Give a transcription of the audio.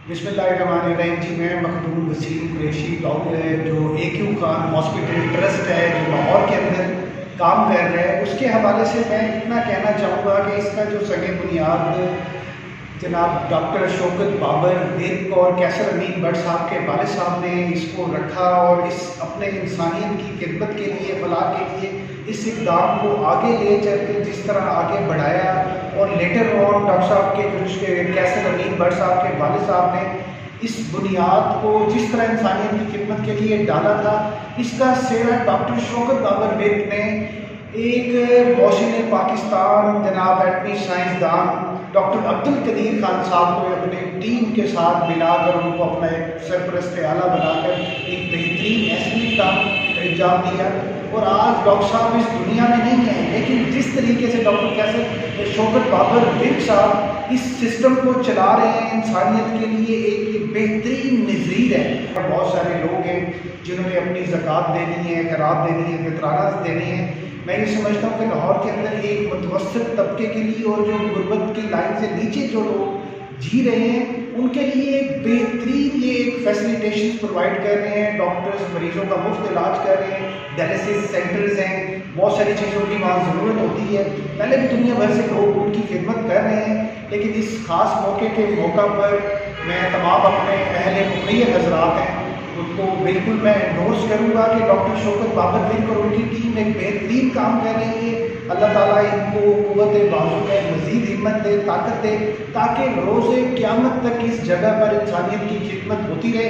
बिस्मिल्लाहिर्रहमानिर्रहीम जी। मैं मखदूम वसीम कुरैशी जो AQ खान हॉस्पिटल ट्रस्ट है जो लाहौर के अंदर काम कर रहा है, उसके हवाले से मैं इतना कहना चाहूँगा कि इसका जो सगे बुनियाद जनाब डॉक्टर शौकत बाबर विर्क और कैसर अमीन भट्ट साहब के वालिद साहब ने इसको रखा और इस अपने इंसानियत की खिदमत के लिए फलाह के लिए इस इक़दाम को आगे ले चल के जिस तरह आगे बढ़ाया और लेटर ऑन डॉक्टर साहब के जो कैसर अमीन भट्ट साहब के वालिद साहब ने इस बुनियाद को जिस तरह इंसानियत की खिदमत के लिए डाला था, इसका सेवा डॉक्टर शौकत बाबर विर्क ने एक मौसिन पाकिस्तान जनाब एटमी साइंसदान डॉक्टर अब्दुल कदीर खान साहब को अपने टीम के साथ मिलाकर उनको अपना एक सरपरस्त आला बनाकर एक बेहतरीन ऐसी काम अंजाम दिया। और आज डॉक्टर साहब इस दुनिया में नहीं है, लेकिन जिस तरीके से डॉक्टर कैसर शौकत बाबर विर्क साहब इस सिस्टम को चला रहे हैं इंसानियत के लिए एक बेहतरीन नज़ीर है। बहुत सारे लोग हैं जिन्होंने अपनी ज़कात देनी है, खैरात देनी है, फितरात देनी है। मैं ये समझता हूँ कि लाहौर के अंदर एक मुतवस्सित तबके के लिए और जो गुर्बत की लाइन से नीचे जो लोग जी रहे हैं उनके लिए एक बेहतरीन ये एक फैसिलिटेशन प्रोवाइड कर रहे हैं। डॉक्टर्स मरीजों का मुफ्त इलाज कर रहे हैं, डायलिसिस सेंटर्स हैं, बहुत सारी चीज़ों की वहाँ ज़रूरत होती है। पहले भी दुनिया भर से लोग उनकी खिदमत कर रहे हैं, लेकिन इस ख़ास मौके के मौका पर मैं तमाम अपने अहले मुखिर हजरात हैं उनको बिल्कुल मैं एंडोर्स करूँगा कि डॉक्टर शौकत बाबर विर्क और उनकी टीम एक बेहतरीन काम कर रही है। अल्लाह ताला इनको क़ुव्वत बाज़ू में मज़ीद हिम्मत दे, ताकत दे, ताकि रोज़े क़यामत तक इस जगह पर इंसानियत की खिदमत होती रहे।